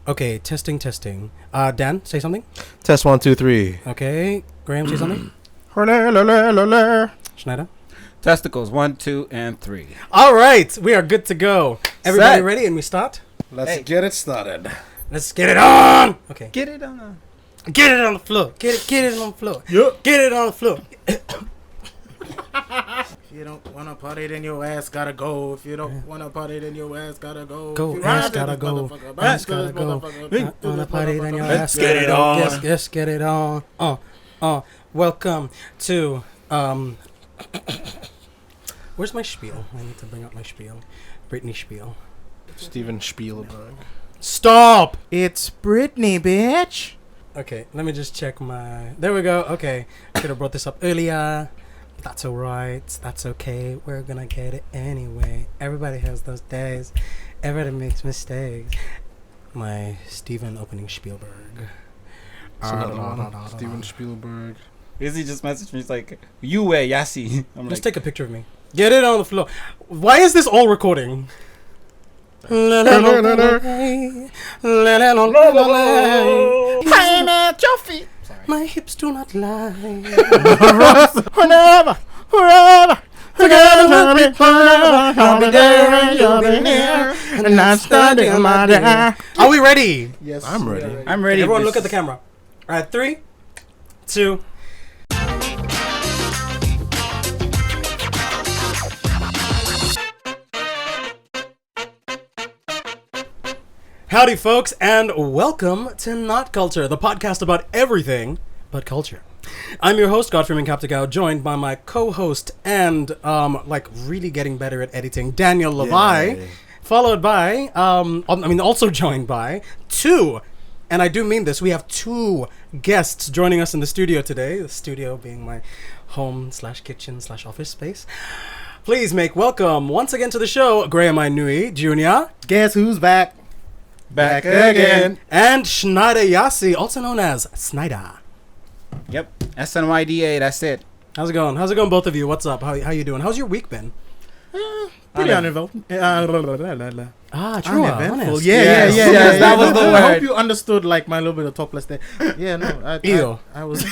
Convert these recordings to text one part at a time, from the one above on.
Okay, testing. Dan, say something. Test 1, 2, 3. Okay, Graham, say something. Schneider. Testicles 1, 2, and 3. All right, we are good to go. Everybody ready? And we start. Let's get it started. Let's get it on. Okay. Get it on. Get it on the floor. Get it on the floor. Yep. Get it on the floor. If you don't wanna party, then your ass gotta go. If you don't wanna party, then your ass gotta go. Go, ass gotta go. Ass gotta go. Wanna party, then your ass Let's get it on. Yes, get it on. Welcome to where's my spiel? I need to bring up my spiel. Britney spiel. Steven Spielberg. Stop! It's Britney, bitch. Okay, let me just check my... There we go. Okay. I could have brought this up earlier. That's alright. That's okay. We're gonna get it anyway. Everybody has those days. Everybody makes mistakes. My Steven opening Spielberg. Steven Spielberg. Izzy just messaged me. He's like, "You wear Yasi." I'm Just like, take a picture of me. Get it on the floor. Why is this all recording? I'm at your feet. My hips do not lie. Whenever, together we'll be forever. I'll be there, you'll be near, and I'm studying my day. Are we ready? Yes, I'm ready. I'm ready. Everyone look at the camera. All right, 3, 2. Howdy, folks, and welcome to Not Culture, the podcast about everything but culture. I'm your host, Godfrey Captigao, joined by my co-host and, really getting better at editing, Daniel Levi, followed by, also joined by 2, and I do mean this, we have 2 guests joining us in the studio today, the studio being my home/kitchen/office space. Please make welcome once again to the show, Graham Inui Jr. Guess who's back? Back again. And Schneider Yasi, also known as SNYDA. Yep. SNYDA. That's it. How's it going? How's it going, both of you? What's up? How you doing? How's your week been? Pretty uneventful. True. Uneventful. Honest. Yes, that was the I word. hope you understood like my little bit of topless there. Yeah, no. I was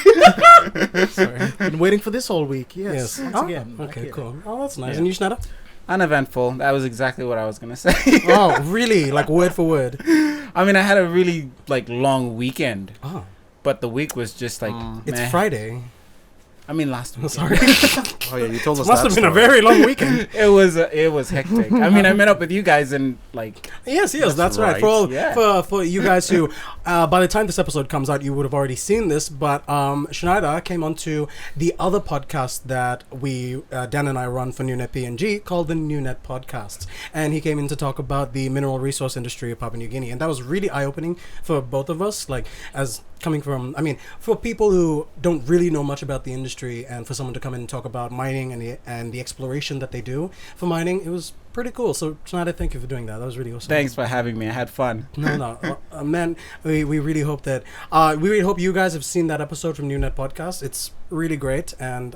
Sorry. been waiting for this all week. Yes. Yes. Once again. Okay, Yeah. cool. Oh, that's nice. Yeah. And you, Schneider? Uneventful. That was exactly what I was gonna say. Oh, really? Like word for word? I mean, I had a really long weekend, Oh, but the week was just it's meh. Friday. I mean, last week. Sorry. Oh yeah, you told us Must that have been a story. very long weekend. It was hectic. I mean, I met up with you guys and Yes, that's right. For you guys who, by the time this episode comes out, you would have already seen this. But Schneider came onto the other podcast that we, Dan and I, run for Niunet PNG called the Niunet Podcasts, and he came in to talk about the mineral resource industry of Papua New Guinea, and that was really eye-opening for both of us. Like, as coming from, for people who don't really know much about the industry, and for someone to come in and talk about mining and the exploration that they do for mining, it was pretty cool. So Schneider, thank you for doing that. That was really awesome. Thanks for having me. I had fun. No, man. We really hope that we really hope you guys have seen that episode from Niunet Podcast. It's really great, and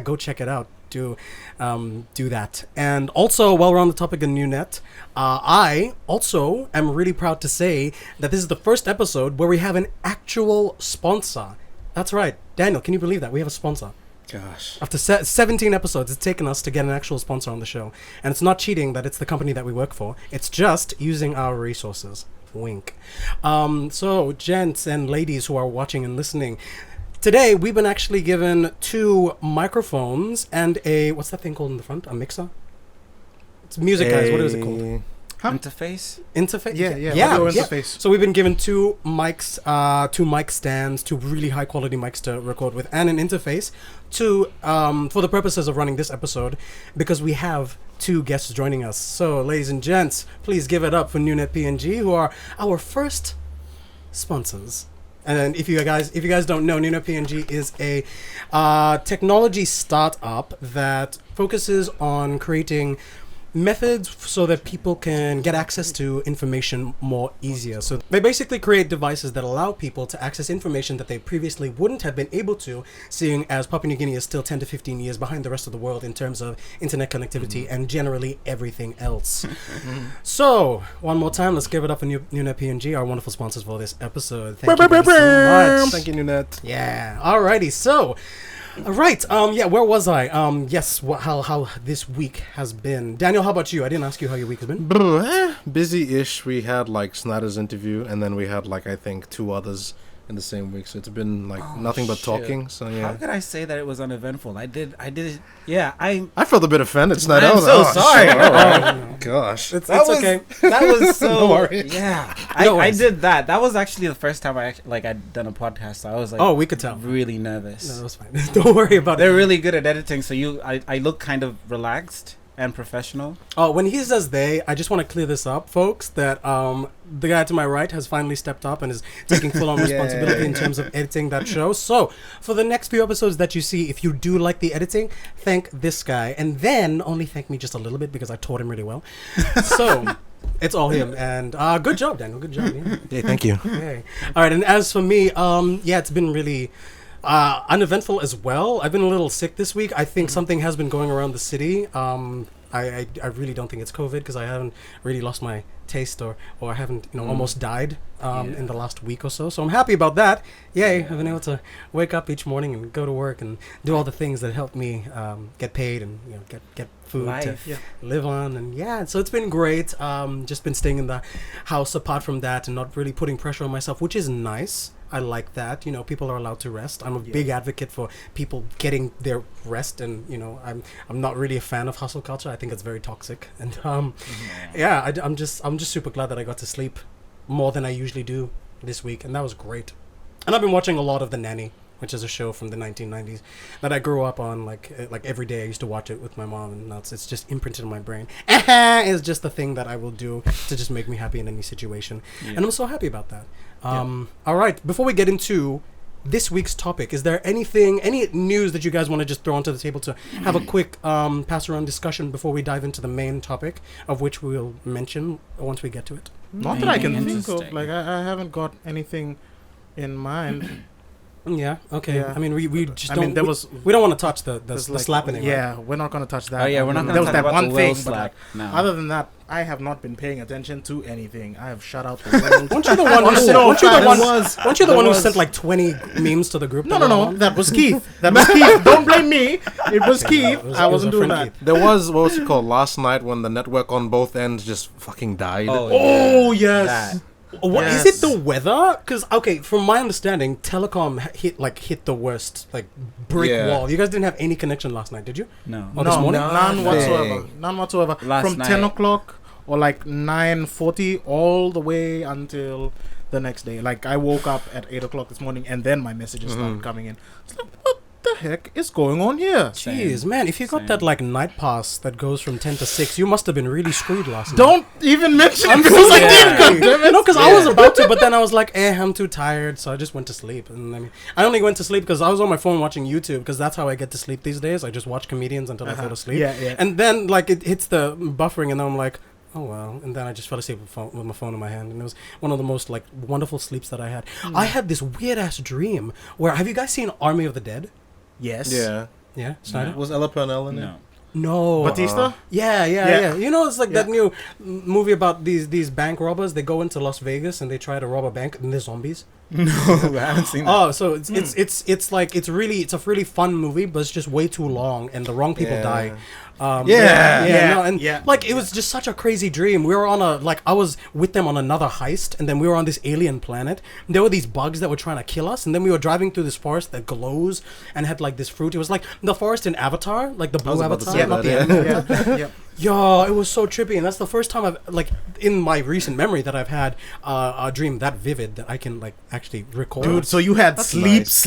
go check it out. Do that. And also, while we're on the topic of Niunet, I also am really proud to say that this is the first episode where we have an actual sponsor. That's right, Daniel. Can you believe that we have a sponsor? Gosh. After 17 episodes, it's taken us to get an actual sponsor on the show. And it's not cheating that it's the company that we work for. It's just using our resources. Wink. So, gents and ladies who are watching and listening, today we've been actually given 2 microphones and a... What's that thing called in the front? A mixer? It's music, guys. What is it called? Interface? Interface? Yeah. Audio interface. So we've been given 2 mics, 2 mic stands, 2 really high quality mics to record with, and an interface to for the purposes of running this episode, because we have 2 guests joining us. So, ladies and gents, please give it up for Niunet PNG, who are our first sponsors. And if you guys don't know, Niunet PNG is a technology startup that focuses on creating methods so that people can get access to information more easier. So they basically create devices that allow people to access information that they previously wouldn't have been able to, seeing as Papua New Guinea is still 10 to 15 years behind the rest of the world in terms of internet connectivity and generally everything else. So, one more time, let's give it up for Niunet PNG, our wonderful sponsors for this episode. Thank you guys so much. Thank you, Niunet. Yeah. Alrighty. So, right. Where was I? Yes. How this week has been. Daniel, how about you? I didn't ask you how your week has been. Busy-ish. We had like Schneider's interview, and then we had like I think 2 others in the same week. So it's been like nothing but talking. So yeah. How could I say that it was uneventful? I did. Yeah. I felt a bit offended, Schneider. I'm so sorry. Shit, all right. Gosh. It's okay. That was so. Don't worry. Yeah. No I worries. did that. That was actually the first time I'd done a podcast. So I was like, Oh, we could tell. really nervous. No, that's fine. Don't worry about They're it. really good at editing, so I look kind of relaxed and professional. Oh, when he says they, I just want to clear this up, folks, that the guy to my right has finally stepped up and is taking full-on responsibility in terms of editing that show. So, for the next few episodes that you see, if you do like the editing, thank this guy. And then only thank me just a little bit because I taught him really well. So, it's all him. And good job, Daniel. Good job. Yeah. Yeah, thank you. Okay. All right, and as for me, it's been really uneventful as well. I've been a little sick this week. I think something has been going around the city. I really don't think it's COVID because I haven't really lost my taste or I haven't almost died in the last week or so. So I'm happy about that. Yay! I've been able to wake up each morning and go to work and do all the things that help me get paid and get food to live on. And so it's been great. Just been staying in the house apart from that and not really putting pressure on myself, which is nice. I like that. People are allowed to rest. I'm a big advocate for people getting their rest, and I'm not really a fan of hustle culture. I think it's very toxic. And I'm just super glad that I got to sleep more than I usually do this week, and that was great. And I've been watching a lot of The Nanny, which is a show from the 1990s that I grew up on. Like every day I used to watch it with my mom, and it's just imprinted in my brain. It's just the thing that I will do to just make me happy in any situation, and I'm so happy about that. All right, before we get into this week's topic, is there any news that you guys want to just throw onto the table to have a quick pass around discussion before we dive into the main topic, of which we'll mention once we get to it? Not that I can think of. Like I haven't got anything in mind. Yeah. Okay. Yeah. I mean, we just I don't. mean, there we, was we don't want to touch the like, slapping. Yeah, we're not gonna touch that. Oh yeah, we're not There gonna was talk that about one the thing, Will but slap. No. other than that, I have not been paying attention to anything. I have shut out the world. Weren't you the one who sent like 20 memes to the group? No. That was Keith. Don't blame me. It was Keith. I wasn't doing that. There was, what was it called, last night when the network on both ends just fucking died. Oh yes. That. What is it? The weather? Because from my understanding, telecom hit the worst brick wall. You guys didn't have any connection last night, did you? No. Oh, this morning? None whatsoever. From 10 o'clock or 9:40 all the way until the next day. Like I woke up at 8 o'clock this morning, and then my messages started coming in. It's like, what the heck is going on here? Jeez, man! If you got that night pass that goes from 10 to 6, you must have been really screwed last night. Don't even mention it. Because I was about to, but then I was like, I'm too tired, so I just went to sleep. And I only went to sleep because I was on my phone watching YouTube, because that's how I get to sleep these days. I just watch comedians until I fall asleep. Yeah. And then it hits the buffering, and then I'm like, oh well, and then I just fell asleep with my phone in my hand, and it was one of the most wonderful sleeps that I had. I had this weird ass dream where, have you guys seen Army of the Dead? Yes. Yeah, Schneider? Was Ella Purnell in it? No. Batista? Yeah. It's that new movie about these bank robbers. They go into Las Vegas and they try to rob a bank, and they're zombies. No, I haven't seen that. Oh, so it's a really fun movie, but it's just way too long, and the wrong people die. It was just such a crazy dream. We were on I was with them on another heist, and then we were on this alien planet. And there were these bugs that were trying to kill us, and then we were driving through this forest that glows and had this fruit. It was like the forest in Avatar, like the blue Avatar, not the Avatar. Yo, it was so trippy, and that's the first time I've in my recent memory that I've had a dream that vivid that I can actually recall. Dude, so you had sleep. That's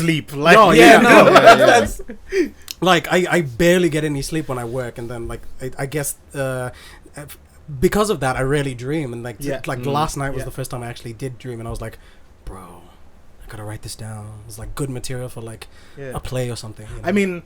I barely get any sleep when I work, and then I guess because of that I rarely dream, and last night was the first time I actually did dream, and I was like, bro, I gotta write this down. It's good material for a play or something. I mean,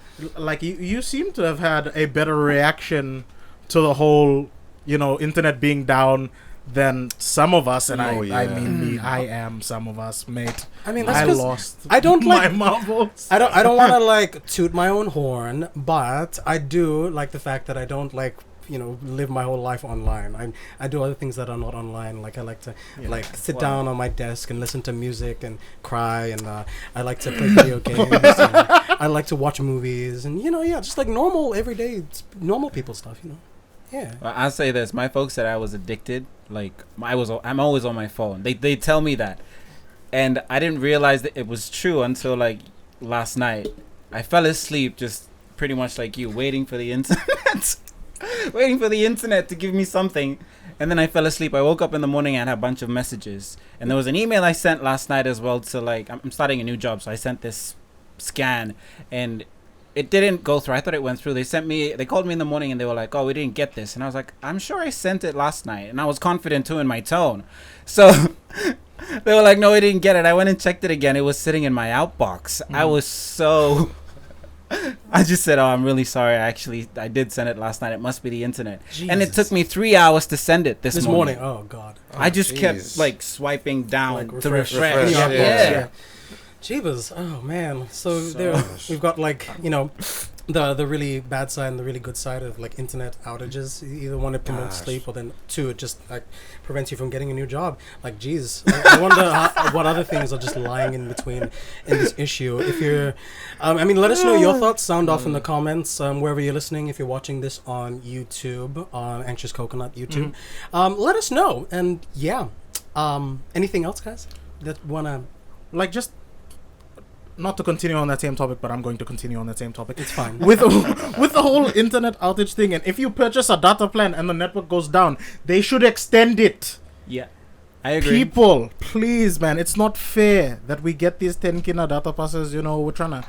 you seem to have had a better reaction to the whole internet being down, then some of us, and I mean Mm. I am some of us, mate. I mean, that's I don't like my marbles. I don't want to like toot my own horn, but I do like the fact that I don't like live my whole life online. I do other things that are not online. Like I like to sit down on my desk and listen to music and cry, and I like to play video games. And I like to watch movies, and just like normal everyday normal people stuff. Yeah. Well, I'll say this: my folks said I was addicted. Like I'm always on my phone. They tell me that, and I didn't realize that it was true until like last night. I fell asleep just pretty much like you, waiting for the internet, waiting for the internet to give me something, and then I fell asleep. I woke up in the morning and had a bunch of messages, and there was an email I sent last night as well to like I'm starting a new job, so I sent this scan and it didn't go through. I thought it went through. They called me in the morning and they were like, oh, we didn't get this. And I was like, I'm sure I sent it last night. And I was confident too in my tone. So they were like, no, we didn't get it. I went and checked it again. It was sitting in my outbox. I was so... I just said, oh, I'm really sorry. I did send it last night. It must be the internet. Jesus. And it took me 3 hours to send it this morning. Oh, God. I just kept like swiping down like to refresh. Yeah. Jeebus. Oh, man. So there we've got like, the really bad side and the really good side of like internet outages. You either want to promote sleep, or then two, it just like prevents you from getting a new job. Like, geez, I wonder what other things are just lying in between in this issue. If you're, let us know your thoughts. Sound off in the comments wherever you're listening. If you're watching this on YouTube, on Anxious Coconut YouTube, let us know. And yeah, anything else, guys, that wanna just. Not to continue on that same topic, but I'm going to continue on that same topic. It's fine. With the whole internet outage thing, and if you purchase a data plan and the network goes down, they should extend it. Yeah, I agree. People, please, man, it's not fair that we get these 10 kina data passes. We're trying to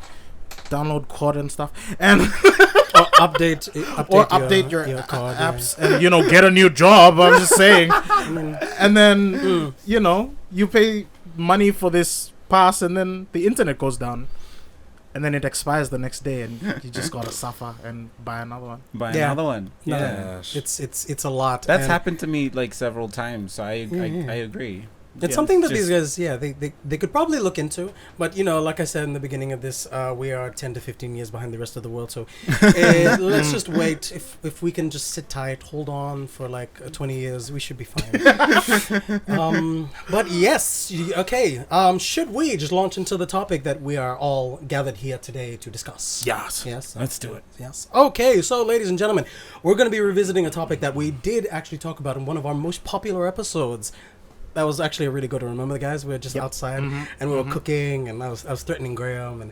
download code and stuff, and or update your card, apps, and get a new job. I'm just saying, and then you pay money for this pass, and then the internet goes down, and then it expires the next day, and you just gotta suffer and buy another one. Yeah, it's a lot. That's happened to me like several times, so I agree. It's something that these guys, they could probably look into. But, like I said in the beginning of this, we are 10 to 15 years behind the rest of the world. So let's just wait. If we can just sit tight, hold on for like 20 years, we should be fine. But yes, okay. Should we just launch into the topic that we are all gathered here today to discuss? Yes. Let's do it. Yes. Okay, so ladies and gentlemen, we're going to be revisiting a topic that we did actually talk about in one of our most popular episodes. That was actually really good to remember, guys. We were just outside and we were cooking, and I was threatening Graham, and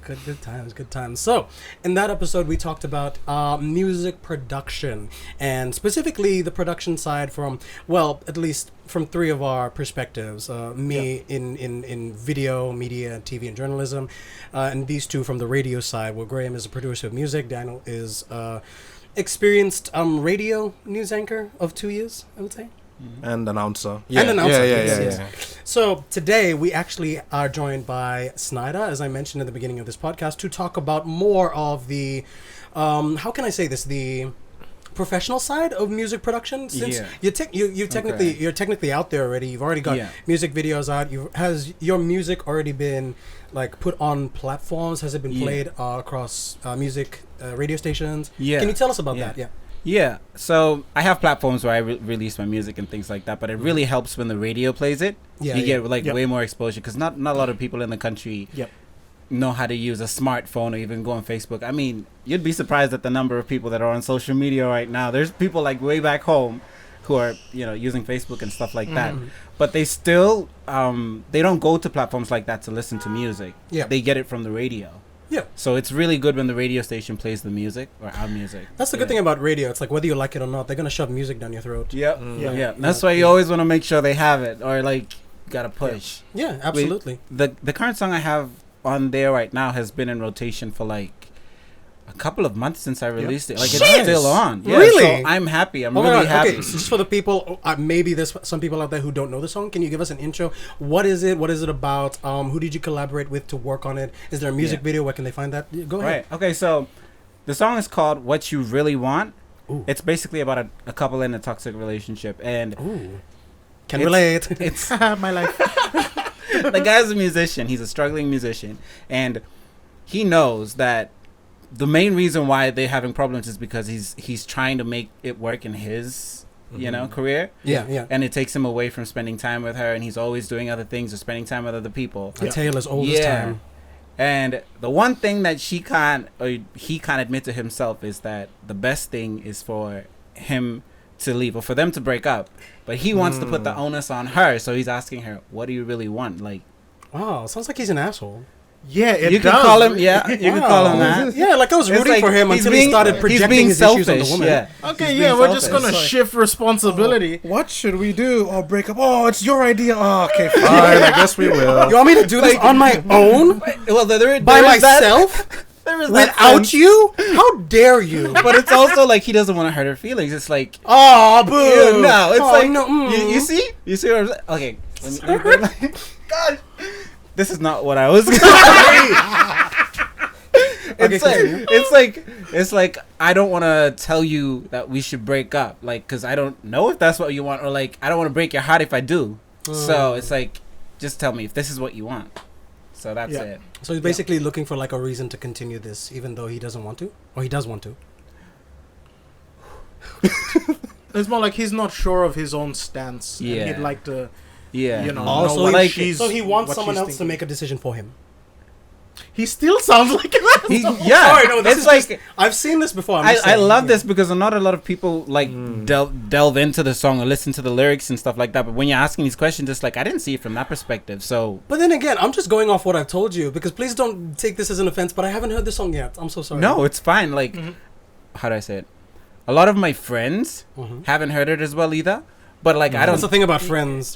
good times. So in that episode, we talked about music production, and specifically the production side from, well, at least from three of our perspectives. Me in video, media, TV, and journalism, and these two from the radio side, where Graham is a producer of music, Daniel is experienced radio news anchor of 2 years, I would say. And announcer. Yeah. So today we actually are joined by SNYDA, as I mentioned at the beginning of this podcast, to talk about more of the, how can I say this, the professional side of music production. Since you're technically out there already. You've already got music videos out. Has your music already been like put on platforms? Has it been played across music radio stations? Yeah. Can you tell us about that? Yeah, so I have platforms where I release my music and things like that, but it really helps when the radio plays it. You get way more exposure, because not a lot of people in the country know how to use a smartphone or even go on Facebook. I mean, you'd be surprised at the number of people that are on social media right now. There's people like way back home who are using Facebook and stuff like that, but they still they don't go to platforms like that to listen to music. They get it from the radio. Yeah. So it's really good when the radio station plays the music or our music. That's the good thing about radio. It's like whether you like it or not, they're gonna shove music down your throat. Yeah. That's why you always want to make sure they have it, or like gotta push. Yeah, absolutely. The current song I have on there right now has been in rotation for like a couple of months since I released it. Like it's still on. Yeah, really? So I'm happy. I'm really happy. Okay, so just for the people, maybe there's some people out there who don't know the song. Can you give us an intro? What is it? What is it about? Who did you collaborate with to work on it? Is there a music video? Where can they find that? Go ahead. Right. Okay, so the song is called What You Really Want. Ooh. It's basically about a couple in a toxic relationship, and can relate. It's my life. The guy's a musician. He's a struggling musician, and he knows that the main reason why they're having problems is because he's trying to make it work in his career. Yeah. And it takes him away from spending time with her, and he's always doing other things or spending time with other people. A tale as old as time. And the one thing that he can't admit to himself is that the best thing is for him to leave or for them to break up, but he wants to put the onus on her. So he's asking her, "What do you really want?" Like, wow, sounds like he's an asshole. Yeah, you can call him. Yeah, you can call him that. Yeah, like I was rooting for him until he started projecting his issues on the woman. Yeah. Okay, yeah, we're just gonna shift responsibility. What should we do? Oh, break up. Oh, it's your idea. Oh, okay, fine. I guess we will. You want me to do this on my own? Well, by myself? Without you? How dare you? But it's also like he doesn't want to hurt her feelings. It's like, oh, boo. No, it's like, no, you see what I'm saying? Okay, let me God, this is not what I was gonna say. It's like I don't want to tell you that we should break up, like, because I don't know if that's what you want, or like I don't want to break your heart if I do. So it's like, just tell me if this is what you want. So that's it. So he's basically looking for like a reason to continue this, even though he doesn't want to, or he does want to. It's more like he's not sure of his own stance. Yeah, and he'd like to. Yeah. You know. Also, know like, so he wants someone else to make a decision for him. He still sounds like an asshole. Sorry, no, this is like I've seen this before. I love this because not a lot of people like delve into the song or listen to the lyrics and stuff like that. But when you're asking these questions, it's like I didn't see it from that perspective. So, but then again, I'm just going off what I've told you because please don't take this as an offense. But I haven't heard the song yet. I'm so sorry. No, it's fine. Like, how do I say it? A lot of my friends haven't heard it as well either. But like, I don't. That's the thing about friends.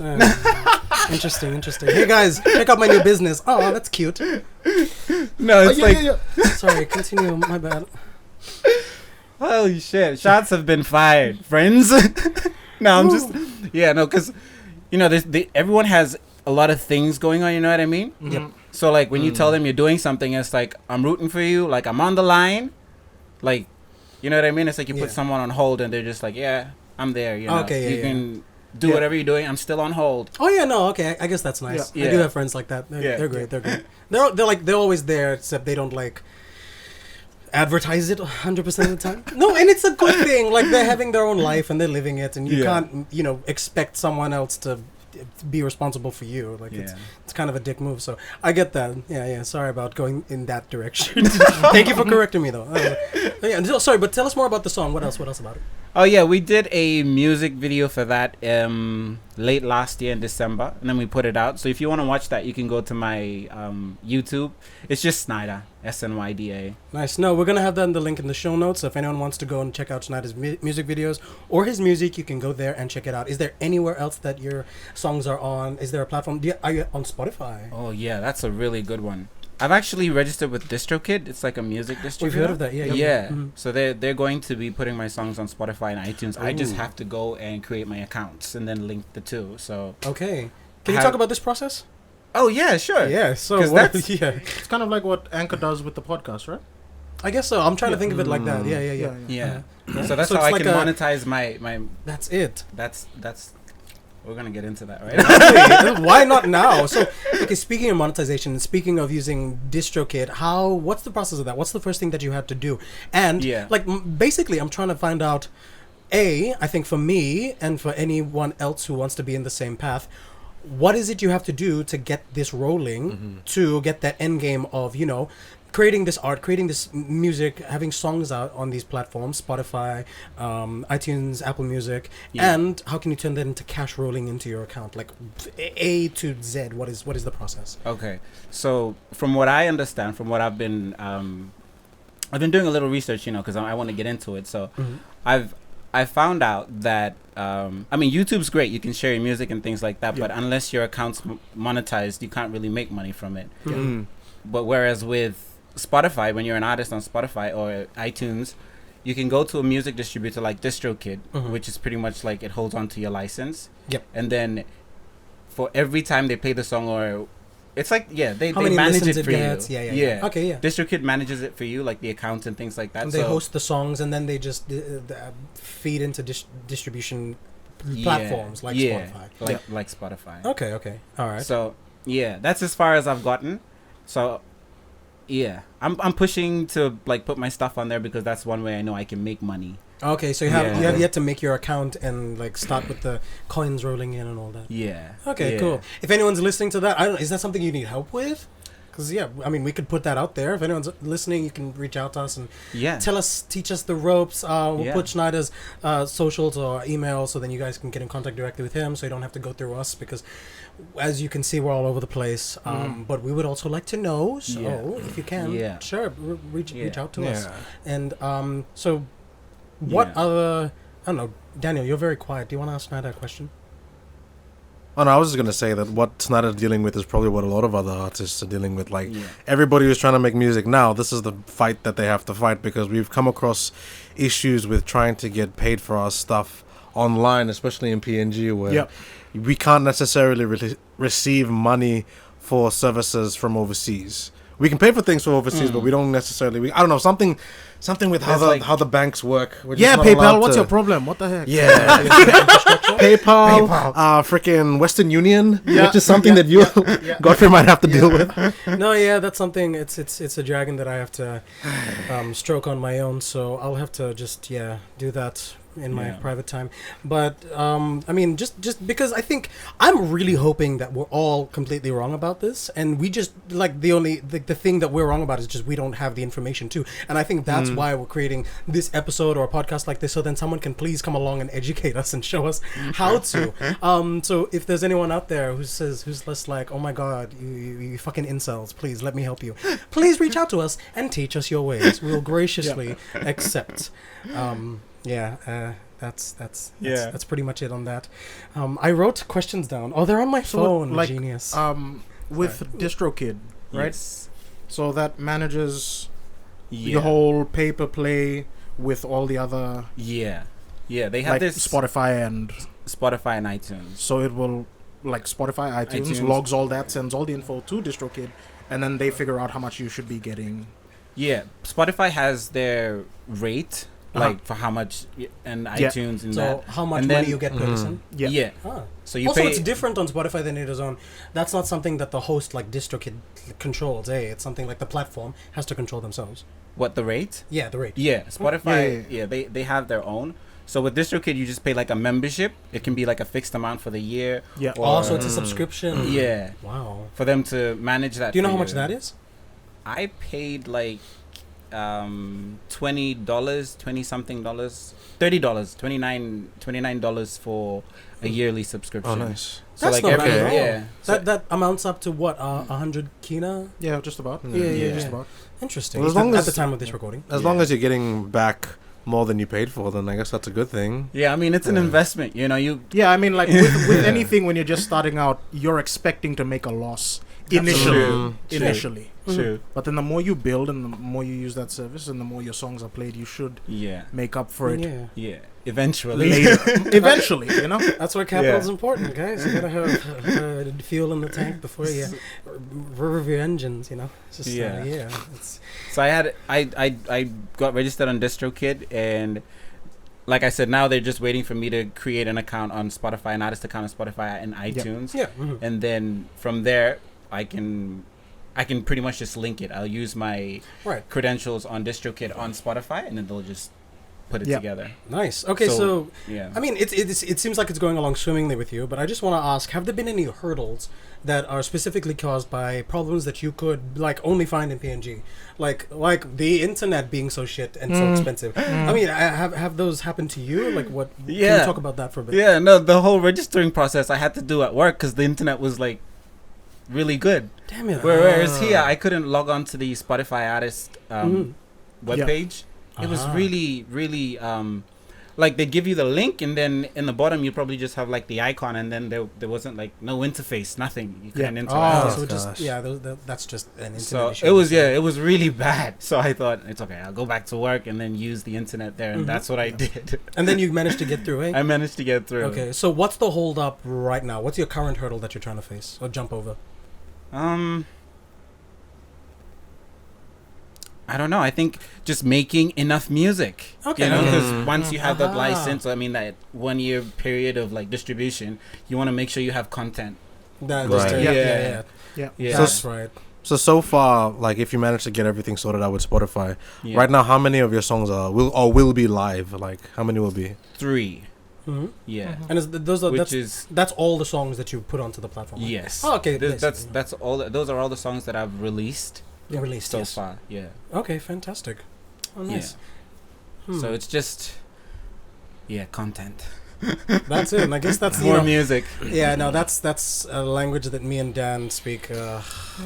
Interesting. Hey guys, check out my new business. Oh, that's cute. No, it's Sorry, continue. My bad. Holy shit! Shots have been fired, friends. No, I'm just because everyone has a lot of things going on. You know what I mean? Yep. So like when you tell them you're doing something, it's like I'm rooting for you. Like I'm on the line. Like, you know what I mean? It's like you put someone on hold and they're just like, yeah, I'm there. You know? Okay. You can do whatever you're doing. I'm still on hold. Oh yeah, no, okay. I guess that's nice. Yeah. I do have friends like that. They're great. They're great. They're always there, except they don't like advertise it 100% of the time. No, and it's a good thing. Like they're having their own life and they're living it, and you can't, expect someone else to be responsible for you. Like it's kind of a dick move. So I get that. Yeah. Sorry about going in that direction. Thank you for correcting me though. Sorry, but tell us more about the song. What else about it? Oh yeah, we did a music video for that late last year in December, and then we put it out. So if you want to watch that, you can go to my YouTube. It's just SNYDA, SNYDA. Nice. No, we're gonna have that in the link in the show notes. So if anyone wants to go and check out Schneider's music videos or his music, you can go there and check it out. Is there anywhere else that your songs are on? Is there a platform? Are you on Spotify? Oh yeah, that's a really good one. I've actually registered with DistroKid. It's like a music distributor. We've heard of that, yeah. Yeah. Mm-hmm. So they're going to be putting my songs on Spotify and iTunes. Ooh. I just have to go and create my accounts and then link the two. So okay. Can you talk about this process? Oh yeah, sure. Yeah. So it's kind of like what Anchor does with the podcast, right? I guess so. I'm trying to think of it like that. Yeah. So that's how I can monetize my. That's it. That's. We're gonna get into that, right? Why not now? So, okay. Speaking of monetization, speaking of using DistroKid, what's the process of that? What's the first thing that you had to do? And basically, I'm trying to find out. I think for me and for anyone else who wants to be in the same path, what is it you have to do to get this rolling? To get that end game of creating this art, creating this music, having songs out on these platforms, Spotify, iTunes, Apple Music, and how can you turn that into cash rolling into your account? Like A to Z, what is the process? Okay, so from what I understand, from what I've been doing a little research, because I want to get into it. So I found out that YouTube's great. You can share your music and things like that, but unless your account's monetized, you can't really make money from it. But whereas with Spotify, when you're an artist on Spotify or iTunes, you can go to a music distributor like DistroKid, which is pretty much like it holds on to your license. Yep. And then for every time they play the song or It's like they how many manage listens it for gets. you. Yeah. Okay, yeah. DistroKid manages it for you, like the account and things like that. And they host the songs, and then they just feed into distribution platforms like Spotify. Like Spotify. Okay. All right. So that's as far as I've gotten. So I'm pushing to like put my stuff on there because that's one way I know I can make money. Okay, so you have yet to make your account and like start with the coins rolling in and all that. Yeah. Okay, cool. If anyone's listening to that, is that something you need help with? Because I mean, we could put that out there. If anyone's listening, you can reach out to us and teach us the ropes. We'll put Schneider's socials or email, so then you guys can get in contact directly with him, so you don't have to go through us. Because as you can see, we're all over the place. But we would also like to know. So if you can, sure, reach out to us. And so, what other? I don't know, Daniel. You're very quiet. Do you want to ask Schneider a question? Oh no, I was just gonna say that what Schneider's dealing with is probably what a lot of other artists are dealing with. Like everybody who's trying to make music now, this is the fight that they have to fight, because we've come across issues with trying to get paid for our stuff online, especially in PNG, where we can't necessarily receive money for services from overseas. We can pay for things from overseas, but we don't necessarily. I don't know, something with how the banks work. PayPal. What's your problem? What the heck? Yeah, PayPal. Freaking Western Union, which is something that you, Godfrey, might have to deal with. No, that's something. It's a dragon that I have to stroke on my own. So I'll have to just do that in my private time. But I mean, just because I think I'm really hoping that we're all completely wrong about this, and we just like the thing that we're wrong about is just we don't have the information too. And I think that's why we're creating this episode or a podcast like this, so then someone can please come along and educate us and show us how to. So if there's anyone out there who's just like, oh my god, you fucking incels, please let me help you. Please reach out to us and teach us your ways. We'll graciously accept. That's pretty much it on that. I wrote questions down. Oh, they're on my phone. Like, genius. With DistroKid, right? Yes. So that manages your whole pay-per-play with all the other. They have like this Spotify and iTunes. So it will like Spotify, iTunes logs all that, sends all the info to DistroKid, and then they figure out how much you should be getting. Yeah, Spotify has their rate. Like for how much, and iTunes and so how much money you get per listen? So you also pay. It's different on Spotify than it is on. That's not something that the host like DistroKid controls. It's something like the platform has to control themselves. What, the rate? Yeah, the rate. Yeah, Spotify. They have their own. So with DistroKid, you just pay like a membership. It can be like a fixed amount for the year. Yeah. Also, it's a subscription. Yeah. Wow. For them to manage that. Do you know how much that is? I paid like $20, $20-something, $29 for a yearly subscription. Oh, nice. So that's like not bad at all. So that amounts up to what, 100 kina? Yeah, just about. Just about. Interesting. Well, as long at the time of this recording. As long as you're getting back more than you paid for, then I guess that's a good thing. Yeah, I mean, it's an investment, you know. I mean, like with anything, when you're just starting out, you're expecting to make a loss initially. True. But then the more you build and the more you use that service and the more your songs are played, you should make up for it. Yeah. Eventually. Eventually, you know? That's why capital is important, guys. You gotta have fuel in the tank before you rev your engines, you know? It's just, So I got registered on DistroKid, and like I said, now they're just waiting for me to create an account on Spotify, an artist account on Spotify and iTunes. And then from there, I can pretty much just link it. I'll use my credentials on DistroKid on Spotify, and then they'll just put it together. Nice. Okay, so I mean, it seems like it's going along swimmingly with you, but I just want to ask: have there been any hurdles that are specifically caused by problems that you could like only find in PNG, like the internet being so shit and so expensive? I mean, have those happened to you? Like, what? Can you talk about that for a bit? Yeah, no, the whole registering process I had to do at work because the internet was like really good. Damn it. Whereas here, I couldn't log on to the Spotify artist webpage. It was really, really, like they give you the link, and then in the bottom you probably just have like the icon, and then there wasn't like no interface, nothing. You couldn't interact. So just that's just an internet so issue. it was really bad. So I thought it's okay. I'll go back to work and then use the internet there, and that's what I did. And then you managed to get through, eh? I managed to get through. Okay, so what's the hold up right now? What's your current hurdle that you're trying to face or jump over? I don't know. I think just making enough music. Okay. You know, because once you have that license, I mean, that 1 year period of like distribution, you want to make sure you have content. That Right. yeah. That's right. So far, like if you manage to get everything sorted out with Spotify, Yeah. right now, how many of your songs will be live? Like how many will be? 3. Mm-hmm. Yeah. And that's all the songs that you put onto the platform. Right? Yes. Oh, okay. That's all. Those are all the songs that I've released. Yeah, released so far. Yeah. Okay, fantastic. Oh, nice. Yeah. So it's just content. That's it. And I guess that's more music. Yeah, no, that's a language that me and Dan speak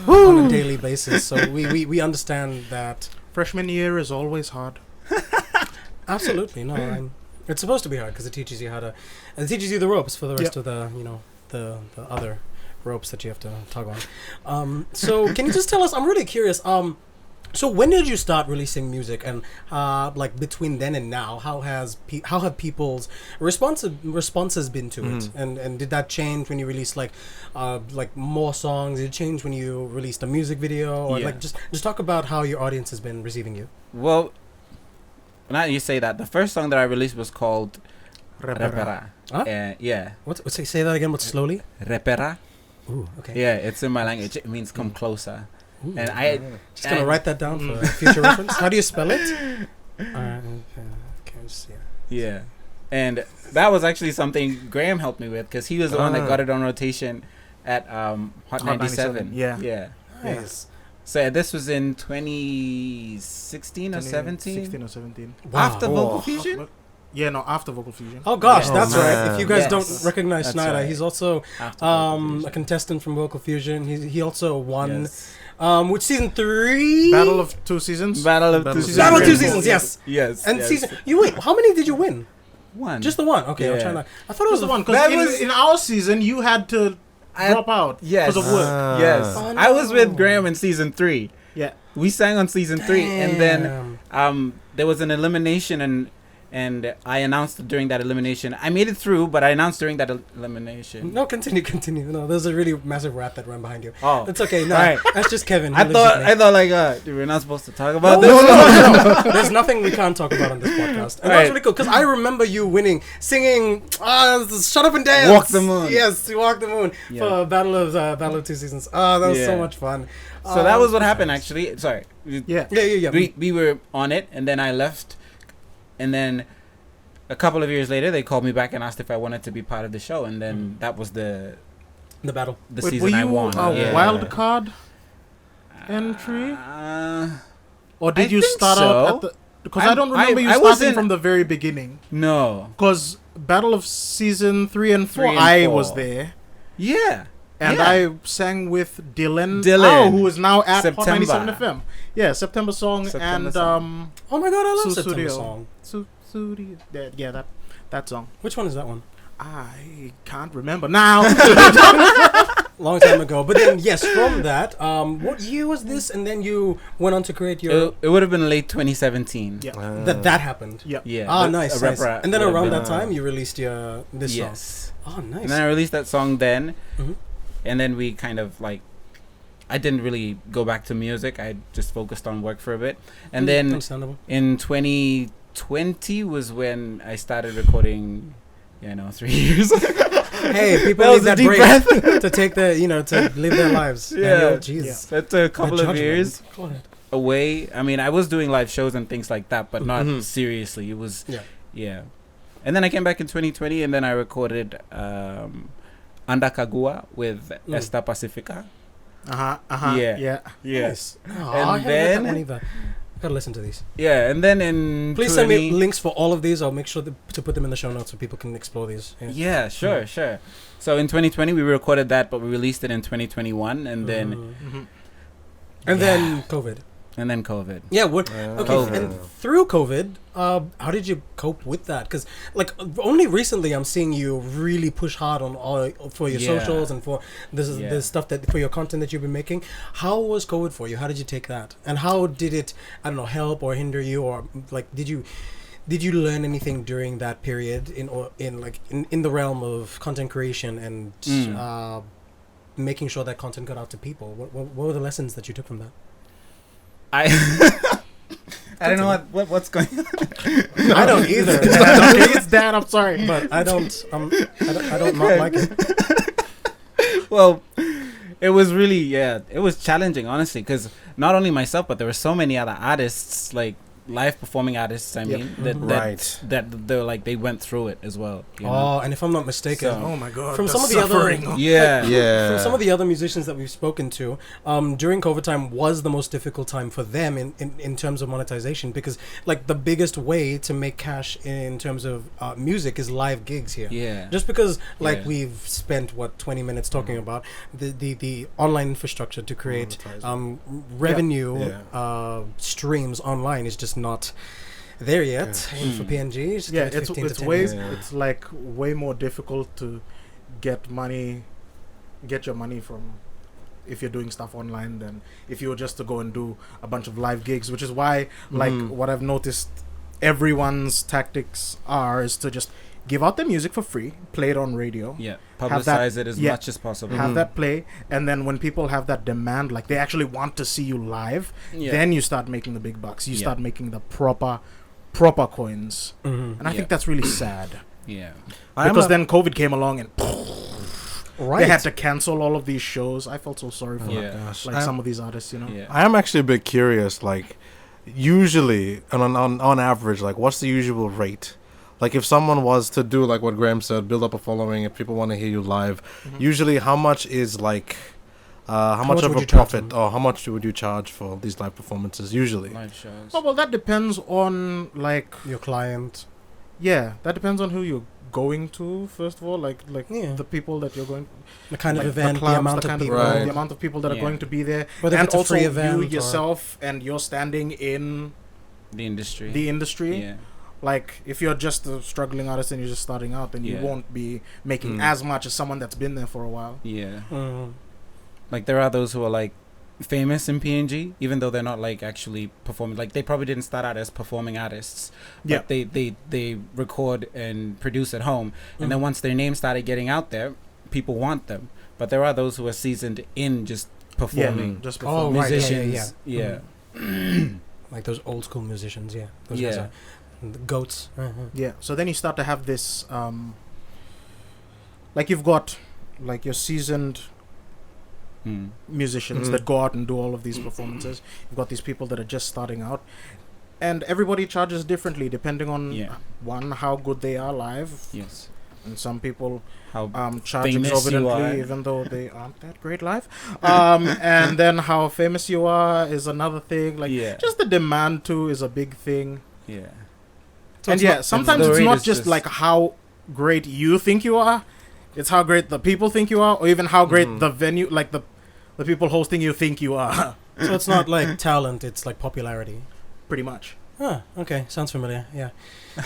on a daily basis. So we understand that. Freshman year is always hard. Absolutely, no. It's supposed to be hard because it teaches you it teaches you the ropes for the rest of the the other ropes that you have to tug on. So can you just tell us? I'm really curious. So when did you start releasing music, and like between then and now, how have people's responses been to it, and did that change when you released like more songs? Did it change when you released a music video, or like just talk about how your audience has been receiving you? Well, now you say that, the first song that I released was called Repera. Huh? Yeah. Say that again, but slowly. Repera. Ooh, okay. Yeah, it's in my language. It means come closer. Ooh, and I just gonna write that down for future reference. How do you spell it? Yeah, and that was actually something Graham helped me with, because he was the one that got it on rotation at Hot 97. Yeah. Nice. So this was in 2016 or 17? 16 or 17. Wow. After Vocal Fusion? Yeah, no, after Vocal Fusion. Oh gosh, that's man. right. If you guys Yes. don't recognize That's Schneider, right. he's also a contestant from Vocal Fusion. He also won which season 3? Battle of Two Seasons. Battle of Two Seasons. Battle of Two Seasons, yes. Yes. And yes. season you wait, how many did you win? One. Just the one. Okay, Yeah. I'm trying to I thought it was the the one, That because was- in our season you had to drop out Yes. because of work. Yes. Oh, I was with no. Graham in season 3. Yeah. We sang on season 3, and then Damn. there was an elimination, and I announced during that elimination. I made it through, but I announced during that elimination. No, continue. No, there's a really massive rat that ran behind you. Oh, It's okay. No, Right. that's just Kevin. I thought like we're not supposed to talk about this. No. There's nothing we can't talk about on this podcast. And Right. that's really cool because I remember you winning, singing "Shut Up and Dance." Walk the Moon. Yes, Walk the Moon for Battle of Two Seasons. Oh, that was so Yeah. much fun. So that was what happened actually. Sorry. Yeah. Yeah. We were on it, and then I left, and then a couple of years later they called me back and asked if I wanted to be part of the show, and then that was the battle. the Wait, season were I you won. a wild card entry? Or did I you think start so. out at the... Because I don't remember you I starting wasn't- from the very beginning. No. Because Battle of Season 3 and 4, 3 and I 4. was there. Yeah. And Yeah. I sang with Dylan, Dylan. who is now at September. Hot 97 FM. Yeah, September Song September and Song. Oh my god, I love Su September Studio. Song. Yeah, that song. Which one is that one? I can't remember now. Long time ago. But then, yes, from that, what year was this? And then you went on to create your... It would have been late 2017. Yeah. that happened. Yeah. Yeah. Ah, but nice. a rapper And then would have around been- that time, you released this song. Yes. Oh, nice. And then I released that song then, Mhm. and then we kind of like, I didn't really go back to music. I just focused on work for a bit, and then Understandable. in 2020 was when I started recording. 3 years. Hey, people That was need a that deep break to take to live their lives. Yeah. Jeez. That's a couple The of judgment. years Go ahead. away. I mean, I was doing live shows and things like that, but not Mhm. seriously. It was Yeah. yeah. And then I came back in 2020, and then I recorded Anda Kagua with Esta Pacifica. Yeah. Yeah. Yes. Oh, And I haven't heard that then- one either. Gotta listen to these. Yeah, and then in Please send me links for all of these. I'll make sure to put them in the show notes so people can explore these. Yeah, sure. So in 2020 we recorded that, but we released it in 2021, and then Mm-hmm. And then COVID. and then COVID. Yeah. Okay. COVID. And through COVID, how did you cope with that? Because only recently I'm seeing you really push hard on all for your Yeah. socials and for this stuff for your content that you've been making. How was COVID for you? How did you take that? And how did it help or hinder you, or did you learn anything during that period in the realm of content creation and making sure that content got out to people? What were the lessons that you took from that? I don't know what's going on. I don't either. Okay, it's that. I'm sorry, but I don't not like it. Well, it was really it was challenging, honestly, because not only myself, but there were so many other artists, like live performing artists. I mean, that they're like they went through it as well. You know? And if I'm not mistaken, oh my god, from some of the other from some of the other musicians that we've spoken to, during COVID time was the most difficult time for them in terms of monetization, because like the biggest way to make cash in terms of music is live gigs here. Yeah. Just because like we've spent 20 minutes talking about the online infrastructure to create revenue streams online is just not there yet for PNG. It's like way more difficult to get your money from if you're doing stuff online than if you were just to go and do a bunch of live gigs, which is why like what I've noticed everyone's tactics is to just give out their music for free, play it on radio, publicize it as much as possible, have that play, and then when people have that demand, like they actually want to see you live, then you start making the big bucks. You start making the proper coins, and I think that's really sad. Because then COVID came along and they had to cancel all of these shows. I felt so sorry for some of these artists, you know. I am actually a bit curious, like usually on average, like what's the usual rate? Like if someone was to do like what Graham said, build up a following, if people want to hear you live, usually how much is like how much of a profit or how much would you charge for these live performances usually? Live shows. Oh, well, that depends on like your client. Yeah, that depends on who you're going to, first of all, like the people that you're going, the kind of event, the clubs, the amount of people, the amount of people that are going to be there, whether and it's a also free event you yourself and you're standing in the industry. Yeah. Like if you're just a struggling artist and you're just starting out, then you won't be making as much as someone that's been there for a while. Yeah. Like there are those who are like famous in PNG, even though they're not like actually performing. Like they probably didn't start out as performing artists, but they record and produce at home, and then once their name started getting out there, people want them. But there are those who are seasoned in just performing, just performing. Musicians. Like those old school musicians. Those guys are the goats. Yeah. So then you start to have this, like you've got like your seasoned musicians that go out and do all of these performances. You've got these people that are just starting out, and everybody charges differently depending on one, how good they are live. Yes. And some people how charge exorbitantly even though they aren't that great live. And then how famous you are is another thing. Like just the demand too is a big thing. Yeah. So and sometimes it's not just like how great you think you are. It's how great the people think you are, or even how great the venue, like the people hosting you think you are. So it's not like talent, it's like popularity. Pretty much. Okay. Sounds familiar. Yeah.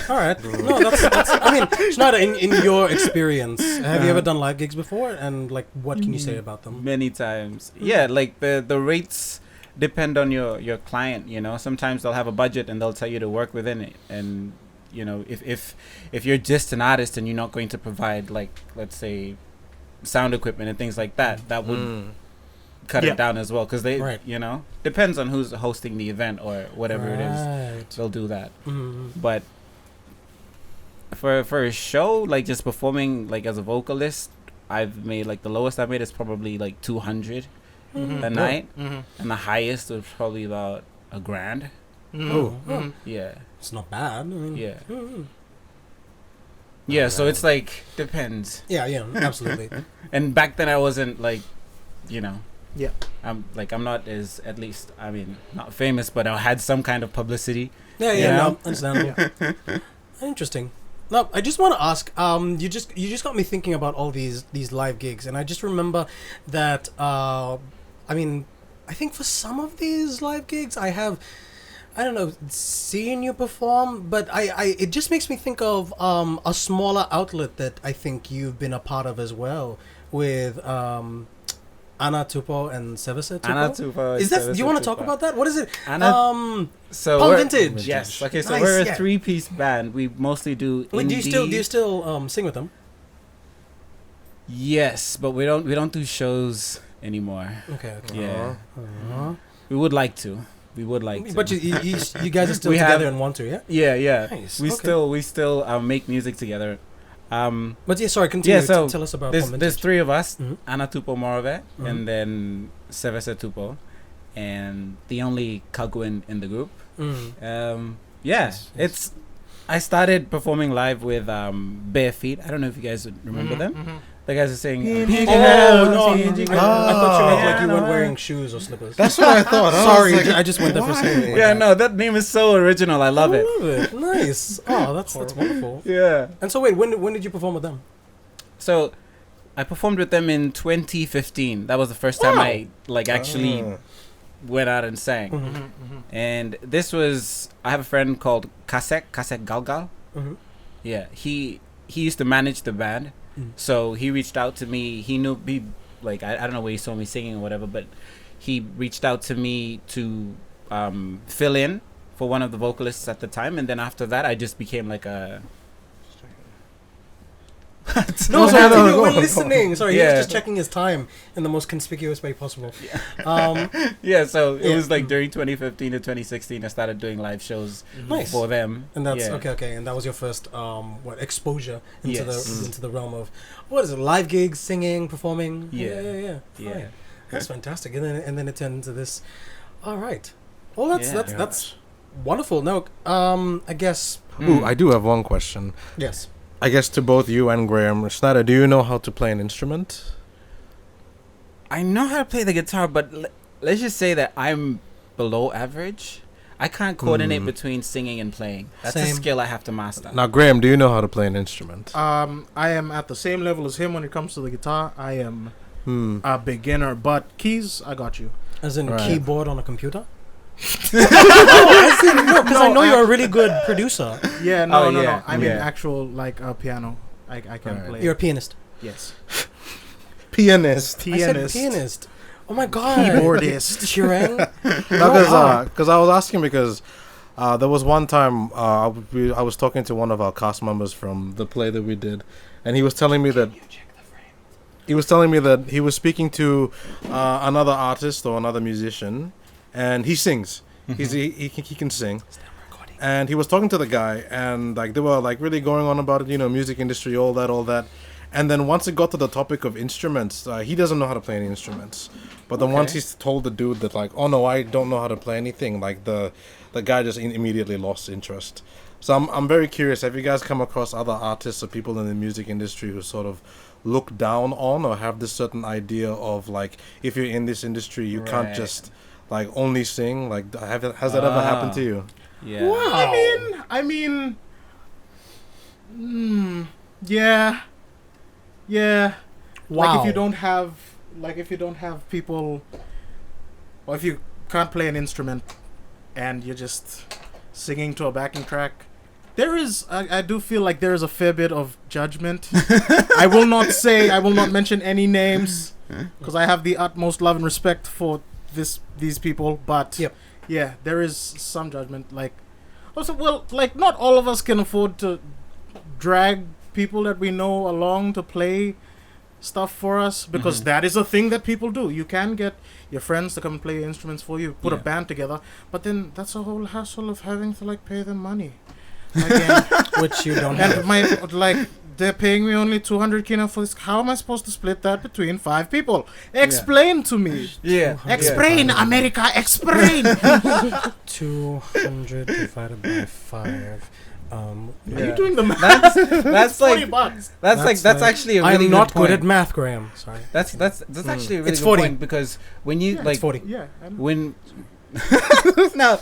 All right. No, that's I mean, Schneider, in your experience, have you ever done live gigs before? And like, what can you say about them? Many times. Yeah, like the rates depend on your client, you know. Sometimes they'll have a budget and they'll tell you to work within it. And you know, if you're just an artist and you're not going to provide, like, let's say, sound equipment and things like that, that would cut it down as well, because they, you know, depends on who's hosting the event or whatever it is, they'll do that. But for a show, like just performing like as a vocalist, I've made like the lowest I made is probably like 200 a night, and the highest was probably about $1,000. Yeah. It's not bad. I mean, yeah, so it's like depends. Yeah, absolutely. And back then I wasn't like, you know. Yeah. I'm not as, at least, I mean, not famous, but I had some kind of publicity. No, understandable. Interesting. No, I just want to ask. You just got me thinking about all these live gigs, and I just remember that. I mean, I think for some of these live gigs, I don't know, seeing you perform, but it just makes me think of a smaller outlet that I think you've been a part of as well, with Anna Tupo and Sevasa Tupo. Anna Tupo. Is that? Do you want to talk about that? What is it? Anna. So Palm Vintage. Yes. Okay. So nice, we're a 3-piece band. We mostly do. Wait, do you still sing with them? Yes, but we don't do shows anymore. Okay. Yeah. We would like to. But you guys are still together and want to, yeah? Yeah. Nice. We still make music together. But yeah, sorry, continue. Yeah, so tell us about there's three of us, Mhm. Ana Tupo Morove, Mhm. and then Sevese Tupo, and the only Kagwin in the group. Yes. I started performing live with Bare Feet. I don't know if you guys remember them. The guys are saying, PNG Hurdles. I thought you meant like you weren't wearing shoes or slippers. That's what I thought. Sorry, I just went there for a second. yeah, no, that name is so original. I love it. Nice. Oh, that's wonderful. Yeah. And so wait, when did you perform with them? So, I performed with them in 2015. That was the first time I actually went out and sang. And this was, I have a friend called Kasek Galgal. Yeah, he used to manage the band. So he reached out to me. He knew I don't know where he saw me singing or whatever, but he reached out to me to fill in for one of the vocalists at the time, and then after that I just became like a No, we're listening. Sorry, he was just checking his time in the most conspicuous way possible. Yeah, so it was like during 2015 to 2016 I started doing live shows for them. And that's okay. And that was your first exposure into the realm of what is it? Live gigs, singing, performing. Yeah. That's fantastic. And then it turned into this. All right. Well, that's wonderful. Now, I guess. Ooh, I do have one question. Yes. I guess to both you and Graham. Schneider, do you know how to play an instrument? I know how to play the guitar, but let's just say that I'm below average. I can't coordinate between singing and playing. That's a skill I have to master. Now, Graham, do you know how to play an instrument? I am at the same level as him when it comes to the guitar. I am a beginner, but keys, I got you. As in keyboard on a computer? Because I know you're a really good producer. Yeah, no. I mean actual piano. I can play. You're a pianist. Yes. Pianist. I said pianist. Oh my god. Keyboardist. Chirang. Because I was asking because there was one time I was talking to one of our cast members from the play that we did, and he was telling me that he was speaking to another artist or another musician. And he sings. He can sing. And he was talking to the guy, and they were really going on about it, music industry, all that. And then once it got to the topic of instruments, he doesn't know how to play any instruments. But then once he's told the dude that oh no, I don't know how to play anything, the guy just immediately lost interest. So I'm very curious. Have you guys come across other artists or people in the music industry who sort of look down on or have this certain idea of if you're in this industry, you can't just only sing? Has that ever happened to you? Yeah. Wow. I mean, yeah. Wow. If you don't have people, or if you can't play an instrument and you're just singing to a backing track, I do feel like there is a fair bit of judgment. I will not mention any names because I have the utmost love and respect for these people, but there is some judgment. Not all of us can afford to drag people that we know along to play stuff for us, because that is a thing that people do. You can get your friends to come and play instruments for you, put a band together, but then that's a whole hassle of having to pay them money, which you don't have. And they're paying me only 200 kina for this. How am I supposed to split that between 5 people? Explain to me. Yeah. Explain, America. Explain. 200 divided by 5. Are you doing the math? That's $40 bucks. That's actually a really I'm not good at math, Graham. Sorry. That's actually a really it's good 40. point, because when you It's 40. Yeah. When no,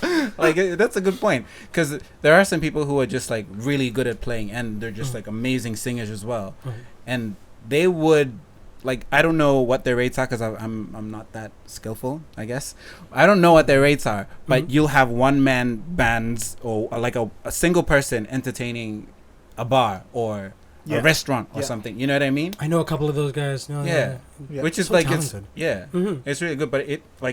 that's a good point, because there are some people who are just really good at playing, and they're just amazing singers as well, and they would I don't know what their rates are, because I'm not that skillful, I guess. I don't know what their rates are, but you'll have one-man bands or a single person entertaining a bar or a restaurant or something. You know what I mean? I know a couple of those guys. Yeah. Which is So talented. it's really good, but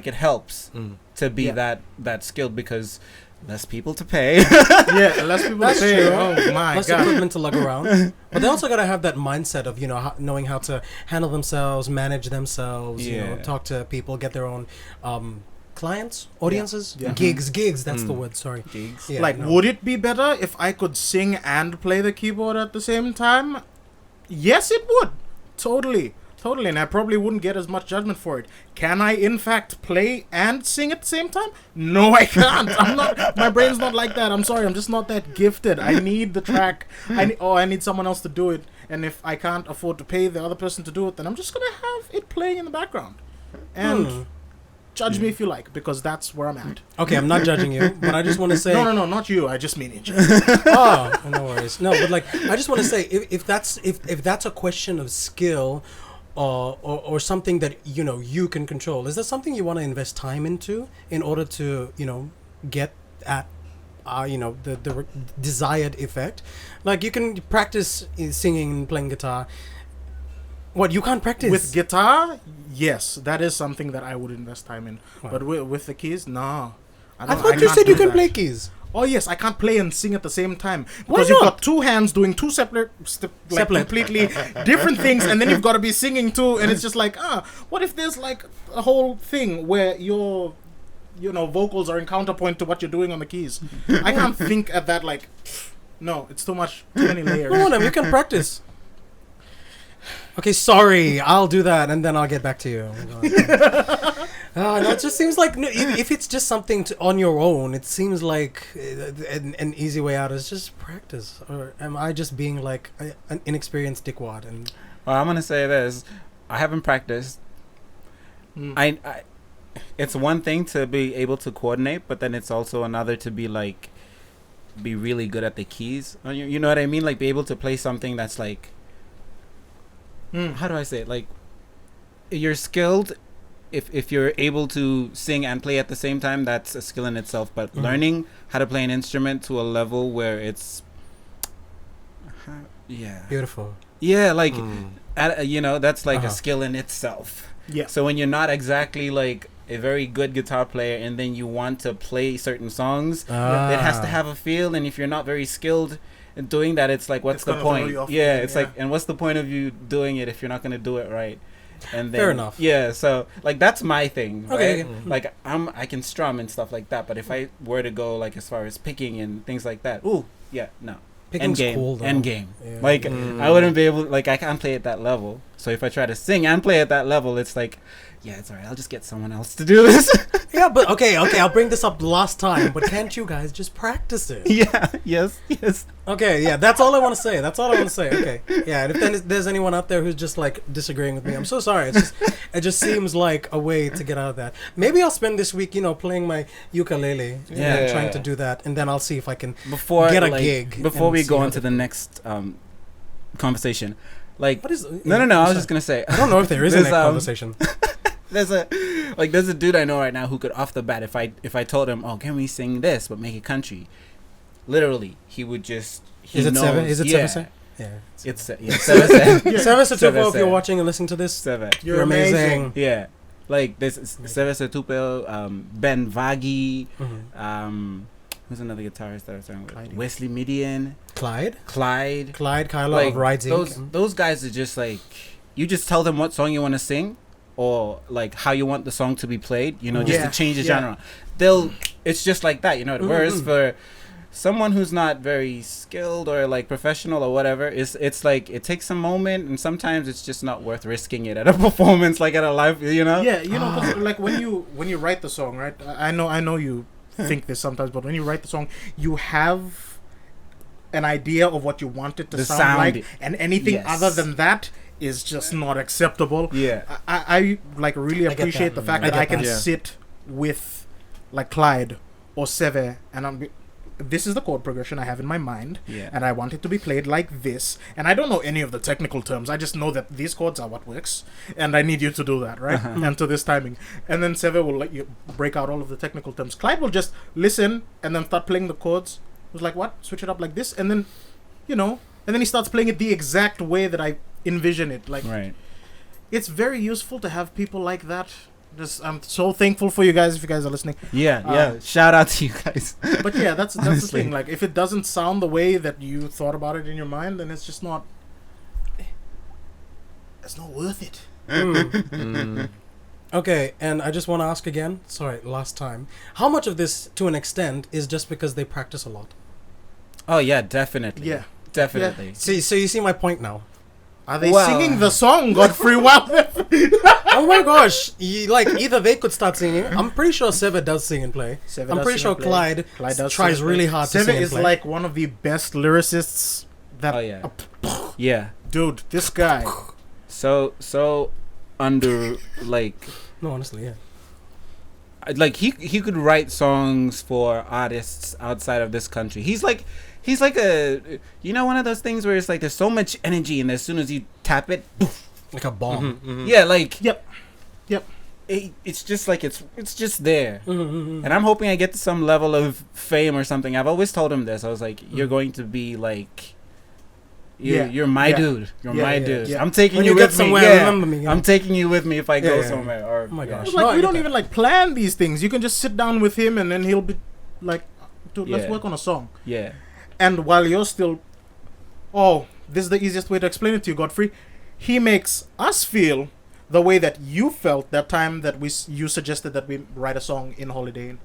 it helps to be that skilled, because less people to pay. Yeah, less people That's to pay. true. Oh my Less god. equipment to lug around. But they also got to have that mindset of, knowing how to handle themselves, manage themselves, talk to people, get their own clients, audiences, gigs. That's the word. Sorry, Gigs. Yeah, Like, would it be better if I could sing and play the keyboard at the same time? Yes, it would. Totally. And I probably wouldn't get as much judgment for it. Can I, in fact, play and sing at the same time? No, I can't. I'm not. My brain's not like that. I'm sorry. I'm just not that gifted. I need the track. I need someone else to do it. And if I can't afford to pay the other person to do it, then I'm just gonna have it playing in the background. And judge me if you like, because that's where I'm at. Okay, I'm not judging you, but I just want to say No, not you. I just mean in general. oh, no worries. No, but I just want to say if that's a question of skill. Or something that you can control. Is that something you want to invest time into in order to get at the desired effect? Like, you can practice singing and playing guitar. What, you can't practice with guitar? Yes, that is something that I would invest time in. Wow. But with the keys, no. I thought you said you can play keys. Oh yes, I can't play and sing at the same time because you've got two hands doing two separate completely different things, and then you've got to be singing too, and it's just like, what if there's like a whole thing where your vocals are in counterpoint to what you're doing on the keys? I can't think at that like, no, it's too many layers. No, you can practice. Okay, sorry, I'll do that, and then I'll get back to you. No, it just seems like if it's just something on your own, it seems like an easy way out is just practice. Or am I just being like an inexperienced dickwad? And well, I'm gonna say this: I haven't practiced. It's one thing to be able to coordinate, but then it's also another to be really good at the keys. You know what I mean? Like, be able to play something that's like. How do I say it? Like, you're skilled if you're able to sing and play at the same time. That's a skill in itself. But learning how to play an instrument to a level where it's beautiful. Yeah, like that's like a skill in itself. Yeah. So when you're not exactly like a very good guitar player, and then you want to play certain songs, it has to have a feel. And if you're not very skilled doing that, it's like, what's the point? Yeah, it's like, and what's the point of you doing it if you're not going to do it right? And then, fair enough. Yeah, so like that's my thing, okay, right? Like I can strum and stuff like that, but if I were to go like as far as picking and things like that, picking's cool though. End game. Yeah. Like I wouldn't be able, like, I can't play at that level. So if I try to sing and play at that level, it's like, yeah, it's alright, I'll just get someone else to do this. Yeah, but okay, I'll bring this up last time, but can't you guys just practice it? Yeah, yes. Okay, yeah, that's all I want to say. Okay, yeah, and if there's anyone out there who's just like disagreeing with me, I'm so sorry. It just seems like a way to get out of that. Maybe I'll spend this week, playing my ukulele, trying to do that, and then I'll see if I can get a gig. Before we go on to the next conversation, like, what is? No. I was just gonna say, I don't know if there is a next conversation. There's a dude I know right now who could, off the bat, if I told him, can we sing this but make it country, literally he would just. Is it Seven? Is it Seven? Yeah. It's Seven. Seven Setupo, if you're watching and listening to this, Seven. You're amazing. Yeah. Like this Seven Setupo, Ben Vagi, who's another guitarist that I was talking with? Wesley Midian. Clyde Kyla like, of Rising. Those guys are just like, you just tell them what song you want to sing, or like how you want the song to be played, just to change the genre. It's just like that, Whereas for someone who's not very skilled or like professional or whatever, it's like it takes a moment, and sometimes it's just not worth risking it at a performance, like at a live, Yeah, 'cause like when you write the song, right? I know you think this sometimes, but when you write the song, you have an idea of what you want it to sound like, and anything other than that is just not acceptable. Yeah, I like really appreciate the fact that I can sit with like Clyde or Seve, and this is the chord progression I have in my mind, and I want it to be played like this, and I don't know any of the technical terms. I just know that these chords are what works, and I need you to do that, right? And to this timing. And then Seve will let you break out all of the technical terms. Clyde will just listen and then start playing the chords. It was like, what? Switch it up like this, and then, and then he starts playing it the exact way that I envision it. Like, right. It's very useful to have people like that I'm so thankful for you guys if you guys are listening. Yeah. Shout out to you guys. But yeah, that's the thing. Like, if it doesn't sound the way that you thought about it in your mind, then it's just not. It's not worth it. Okay, and I just want to ask again. Sorry, last time. How much of this, to an extent, is just because they practice a lot? Oh yeah, definitely. Yeah, definitely. Yeah. See, so you see my point now. Are they singing the song Godfrey? Oh my gosh! Either they could start singing. I'm pretty sure Seva does sing and play. I'm pretty sure Clyde tries really hard to sing and play. Seva is like one of the best lyricists that. Oh yeah. Dude, this guy. So under No, honestly, yeah. Like he could write songs for artists outside of this country. He's like a one of those things where it's like there's so much energy and as soon as you tap it, poof, like a bomb. Yeah, like yep. It's just like it's just there. And I'm hoping I get to some level of fame or something. I've always told him this. I was like, you're going to be like you're my dude. You're my dude. I'm taking you with me. Remember me. I'm taking you with me if I go somewhere. Or, oh my gosh! Like, we don't even plan these things. You can just sit down with him and then he'll be like, dude, let's work on a song. Yeah. And while you're still, this is the easiest way to explain it to you, Godfrey. He makes us feel the way that you felt that time that you suggested that we write a song in Holiday Inn.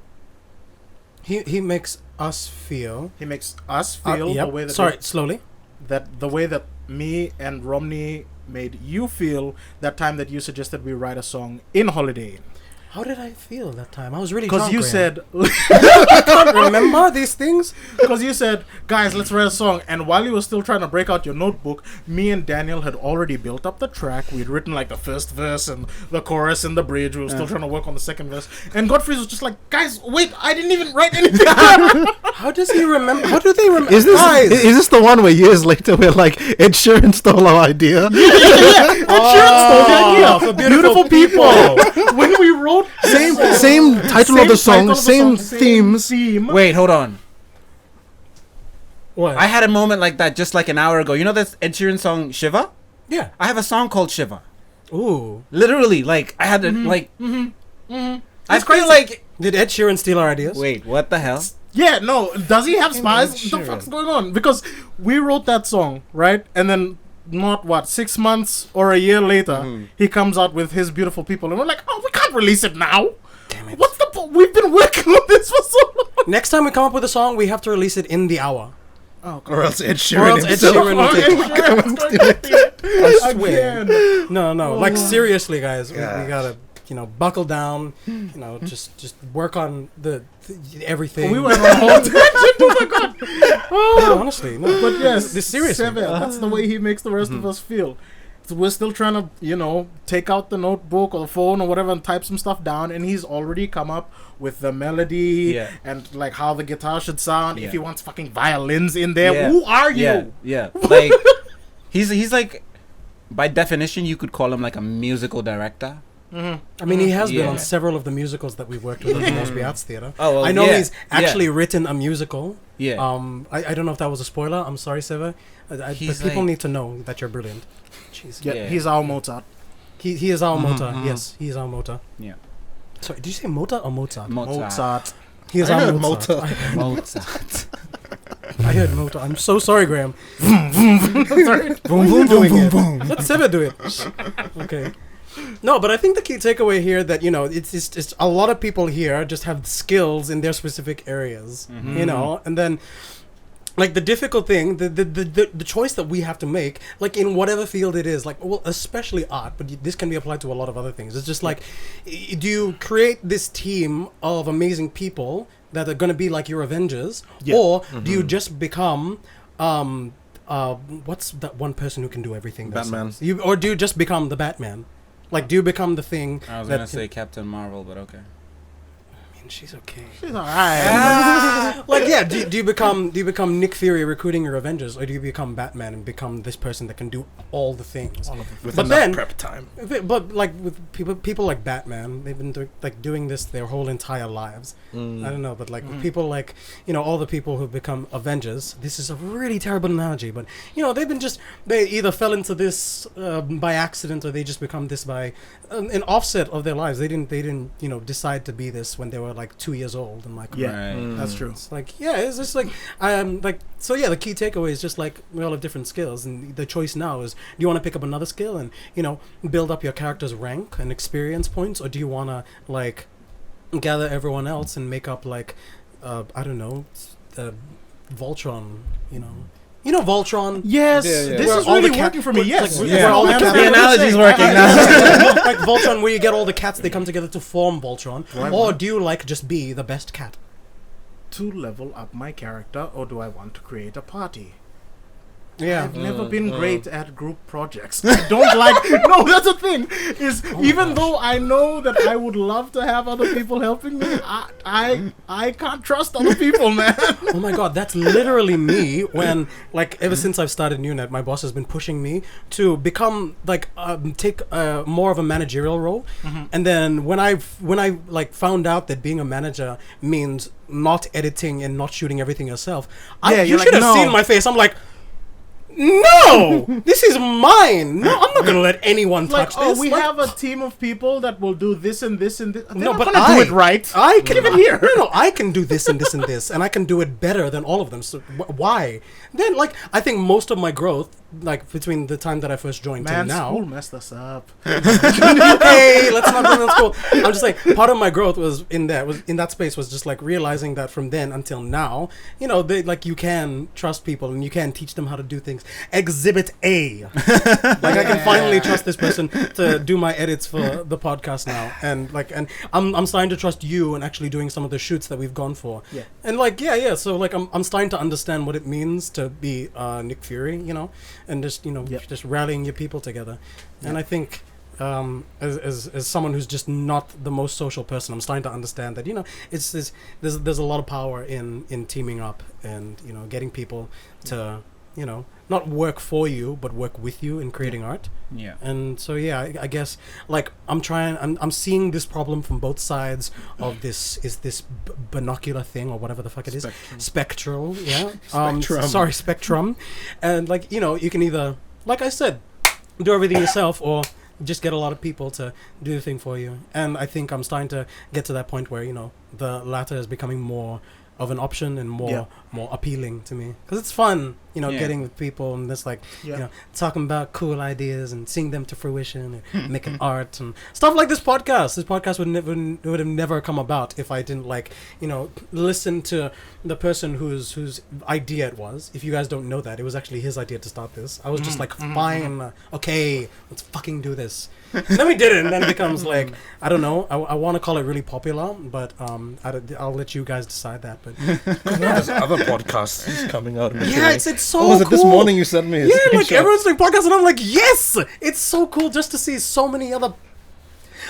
He makes us feel. He makes us feel the way that. Sorry, slowly. That the way that me and Romney made you feel that time that you suggested we write a song in Holiday Inn. How did I feel that time? I was really drunk. Because you said... I can't remember these things. Because you said, guys, let's write a song. And while you were still trying to break out your notebook, me and Daniel had already built up the track. We'd written the first verse and the chorus and the bridge. We were still trying to work on the second verse. And Godfrey was just like, guys, wait, I didn't even write anything down. How does he remember? How do they remember? Is this the one where years later we're like, Ed Sheeran stole our idea? Yeah. Ed Sheeran stole the idea. For beautiful people. When we wrote same title of the song, same themes. Wait, hold on. What? I had a moment like that just like an hour ago. You know that Ed Sheeran song Shiva? Yeah. I have a song called Shiva. Ooh. Literally, I had to I crazy. feel like did Ed Sheeran steal our ideas? Wait, what the hell? Yeah, no. Does he have spies? What the fuck's going on? Because we wrote that song, right? And then not 6 months or a year later, he comes out with His Beautiful People, and we're like, we can't release it now. Damn it! What's the we've been working on this for so long. Next time we come up with a song, we have to release it in the hour. Oh, or else Ed Sheeran I swear. No. Seriously, guys, we gotta buckle down. Just work on the everything. We went on a whole tangent. Oh my god. No, honestly, no. But yes, this seriously. That's the way he makes the rest of us feel. So we're still trying to, take out the notebook or the phone or whatever and type some stuff down, and he's already come up with the melody and how the guitar should sound. If he wants fucking violins in there, who are you? Yeah. He's like, by definition, you could call him like a musical director. I mean, he has been on several of the musicals that we've worked with at the Mosby Arts Theatre. Oh, well, I know he's actually written a musical. Yeah. I don't know if that was a spoiler. I'm sorry, Seva. But people need to know that you're brilliant. Jeez. Yeah, he's our Mozart. He is our Mozart. Yes, he is our Mozart. Yeah. Sorry, did you say Mozart or Mozart? Mozart. He is our Mozart. Mozart. I heard Mozart. I'm so sorry, Graham. Sorry. Boom, boom, boom. Let Seva do it. Okay. No, but I think the key takeaway here that it's a lot of people here just have skills in their specific areas, and then the difficult thing, the choice that we have to make, in whatever field it is, especially art, but this can be applied to a lot of other things. It's just do you create this team of amazing people that are going to be like your Avengers, or do you just become what's that one person who can do everything? Batman. Or do you just become the Batman? Do you become the thing? I was gonna say Captain Marvel, but okay. She's okay. She's alright. Like, yeah, do you become Nick Fury recruiting your Avengers, or do you become Batman and become this person that can do all the things? With enough prep time. But like with people like Batman, they've been doing this their whole entire lives. I don't know, but like with people like, you know, all the people who've become Avengers. This is a really terrible analogy, but you know, they either fell into this by accident, or they just become this by an offset of their lives. They didn't you know, decide to be this when they were like 2 years old and like, that's true. It's like, yeah, it's just like so yeah, the key takeaway is just like we all have different skills, and the choice now is, do you want to pick up another skill and, you know, build up your character's rank and experience points, or do you want to like gather everyone else and make up like I don't know, Voltron, you know Voltron? Yes, this is really working for me. Yes, the analogy's working now. Like Voltron, where you get all the cats, they come together to form Voltron. Or do you like just be the best cat? To level up my character, or do I want to create a party? Yeah, I've never been great at group projects. I don't like. No, that's the thing. Even though I know that I would love to have other people helping me, I can't trust other people, man. Oh my god, that's literally me. When like ever since I've started Niunet, my boss has been pushing me to become like take more of a managerial role. And then when I like found out that being a manager means not editing and not shooting everything yourself, you should have seen my face. I'm like, no, this is mine. No, I'm not gonna let anyone touch this. We have a team of people that will do this and this and this. No, but I do it right. I can even hear. No, I can do this and this and this, and I can do it better than all of them. So why? Then, like, I think most of my growth, like between the time that I first joined to now, school messed us up. Hey, let's not run on school. I'm just like, part of my growth was in that space was just like realizing that from then until now, you know, you can trust people and you can teach them how to do things. Exhibit A. Like, I can finally trust this person to do my edits for the podcast now, and I'm starting to trust you and actually doing some of the shoots that we've gone for. Yeah. And like, yeah. So like, I'm starting to understand what it means to be Nick Fury, you know, and just, you know, just rallying your people together. And I think as someone who's just not the most social person, I'm starting to understand that, you know, there's a lot of power in teaming up and, you know, getting people to, you know, not work for you but work with you in creating art. Yeah. And so I guess like I'm seeing this problem from both sides of this binocular thing or whatever the fuck it is. Spectral. Yeah. Spectrum. And like, you know, you can either, like I said, do everything yourself or just get a lot of people to do the thing for you. And I think I'm starting to get to that point where, you know, the latter is becoming more of an option and more appealing to me, because it's fun, you know, getting with people and just like, you know, talking about cool ideas and seeing them to fruition and making art and stuff like this podcast. This podcast would have never come about if I didn't, like, you know, listen to the person whose idea it was. If you guys don't know that, it was actually his idea to start this. I was just like, fine, okay, let's fucking do this. And then we did it, and then it becomes like, I don't know, I want to call it really popular, but I'll let you guys decide that. But there's other podcasts coming out. Yeah, it's so cool. Was it cool. This morning you sent me a screenshot. Like everyone's doing podcasts, and I'm like, yes, it's so cool just to see so many other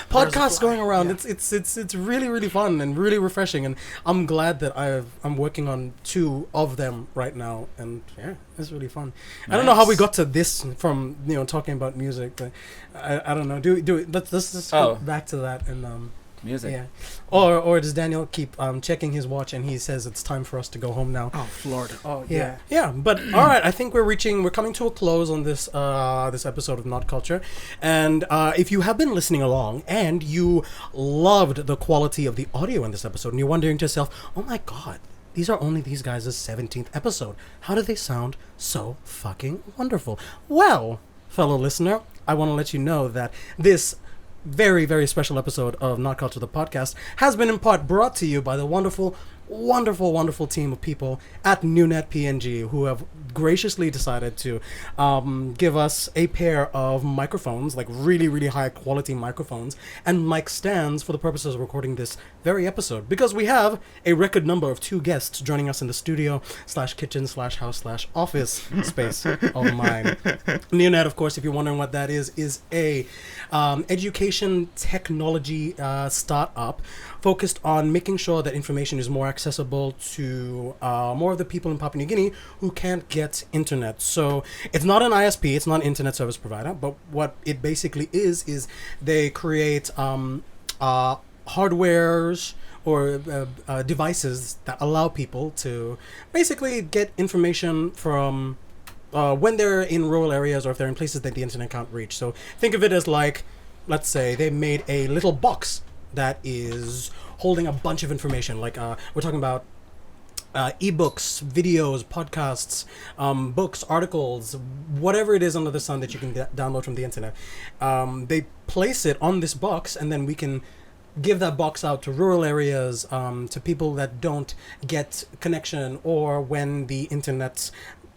podcasts going around. It's really, really fun and really refreshing, and I'm glad that I'm working on 2 of them right now, and yeah, it's really fun. Nice. I don't know how we got to this from, you know, talking about music, but I don't know. Do it. Let's just go back to that and music. Yeah. Or does Daniel keep checking his watch and he says it's time for us to go home now? Oh, Florida. Oh, yeah. Yeah, but all right, I think we're coming to a close on this this episode of Not Culture. And if you have been listening along and you loved the quality of the audio in this episode and you're wondering to yourself, oh my god, these are only these guys' 17th episode. How do they sound so fucking wonderful? Well, fellow listener, I want to let you know that this very, very special episode of Not Culture the Podcast has been in part brought to you by the wonderful wonderful, wonderful team of people at Niunet PNG who have graciously decided to give us a pair of microphones, like really, really high quality microphones, and mic stands for the purposes of recording this very episode. Because we have a record number of 2 guests joining us in the studio / kitchen / house / office space of mine. Niunet, of course, if you're wondering what that is a education technology startup focused on making sure that information is more accessible to more of the people in Papua New Guinea who can't get internet. So it's not an ISP, it's not an internet service provider, but what it basically is they create hardwares or devices that allow people to basically get information from when they're in rural areas or if they're in places that the internet can't reach. So think of it as like, let's say they made a little box that is holding a bunch of information. Like we're talking about ebooks, videos, podcasts, books, articles, whatever it is under the sun that you can download from the internet. They place it on this box, and then we can give that box out to rural areas, to people that don't get connection, or when the internet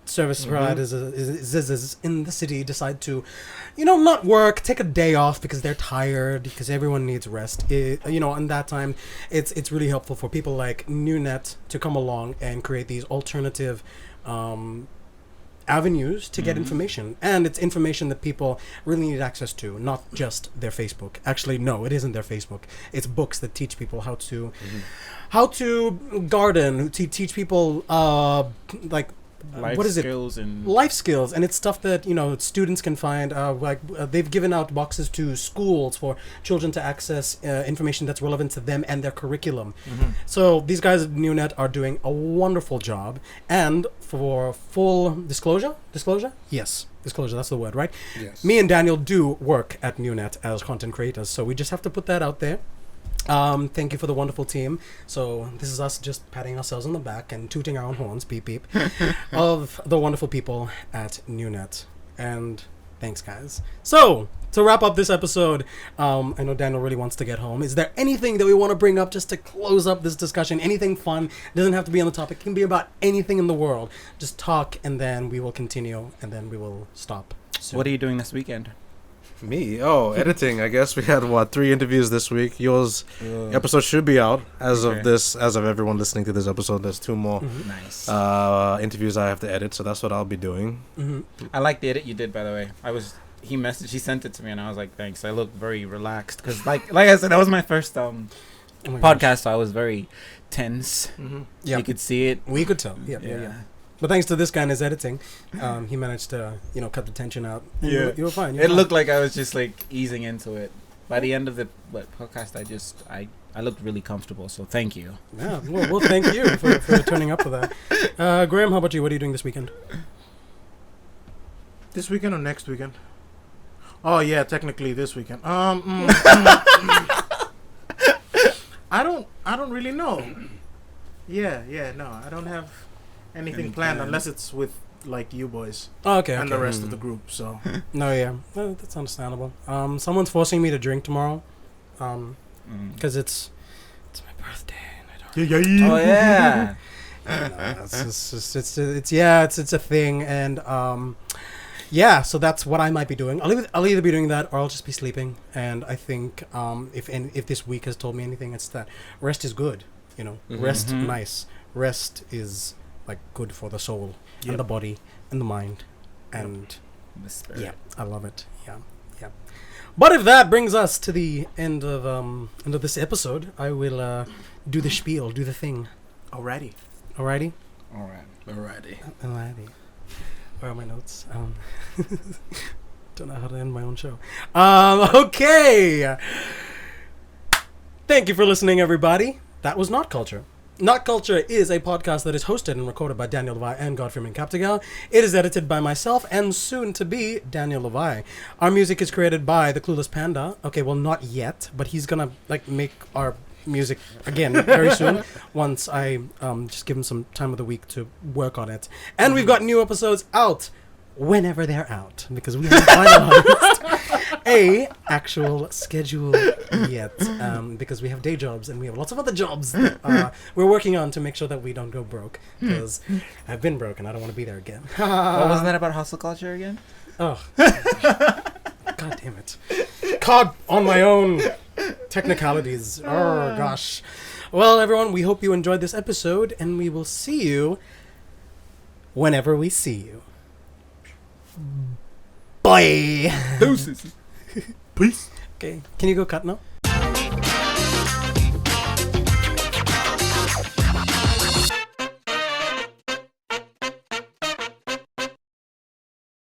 service providers is in the city decide to, not work, take a day off because they're tired, because everyone needs rest. And that time, it's really helpful for people like Niunet to come along and create these alternative avenues to get information. And it's information that people really need access to, not just their Facebook. Actually, no, it isn't their Facebook. It's books that teach people how to garden, to teach people life skills, and it's stuff that students can find. They've given out boxes to schools for children to access information that's relevant to them and their curriculum. So these guys at Niunet are doing a wonderful job. And for full disclosure, yes, disclosure, that's the word, right? Yes. Me and Daniel do work at Niunet as content creators, so we just have to put that out there. Thank you for the wonderful team. So this is us just patting ourselves on the back and tooting our own horns, beep beep, of the wonderful people at Niunet. And thanks, guys. So to wrap up this episode, I know Daniel really wants to get home. Is there anything that we want to bring up just to close up this discussion? Anything fun? It doesn't have to be on the topic. It can be about anything in the world. Just talk, and then we will continue, and then we will stop soon. What are you doing this weekend? Me? Oh, editing. I guess we had 3 interviews this week. Yours episode should be out as of everyone listening to this episode. There's 2 more nice interviews I have to edit, so that's what I'll be doing. I like the edit you did, by the way. He sent it to me, and I was like, thanks. I look very relaxed because like I said, that was my first podcast, so I was very tense. Yeah, you could see it. We could tell. Yeah. But thanks to this guy and his editing, he managed to, cut the tension out. Yeah. You were fine. It looked like I was just like easing into it. By the end of the podcast, I looked really comfortable. So thank you. Yeah. Well, thank you for turning up for that. Graham, how about you? What are you doing this weekend? This weekend or next weekend? Oh yeah, technically this weekend. I don't really know. No, I don't have anything planned unless it's with like you boys and the rest of the group. So that's understandable. Someone's forcing me to drink tomorrow because it's my birthday and I don't oh yeah it's a thing. And so that's what I might be doing. I'll either be doing that or I'll just be sleeping. And I think if this week has told me anything, it's that rest is good. Rest nice. Rest is like good for the soul and the body and the mind and the spirit. Yeah, I love it. Yeah. But if that brings us to the end of this episode, I will do the spiel, do the thing. Alrighty. Alrighty. Where are my notes? Don't know how to end my own show. Okay. Thank you for listening, everybody. That was Not Culture. Not Culture is a podcast that is hosted and recorded by Daniel Levi and Godfrey Kaptigal. It is edited by myself and soon to be Daniel Levi. Our music is created by the Clueless Panda. Okay, well, not yet, but he's gonna make our music again very soon once I just give him some time of the week to work on it. And we've got new episodes out whenever they're out because we haven't finalized a actual schedule yet, because we have day jobs and we have lots of other jobs that we're working on to make sure that we don't go broke, because I've been broke and I don't want to be there again. What wasn't that about hustle culture again? Oh, God damn it. Caught on my own technicalities. Oh, gosh. Well, everyone, we hope you enjoyed this episode, and we will see you whenever we see you. Bye. Deuces. Peace. Okay, can you go cut now?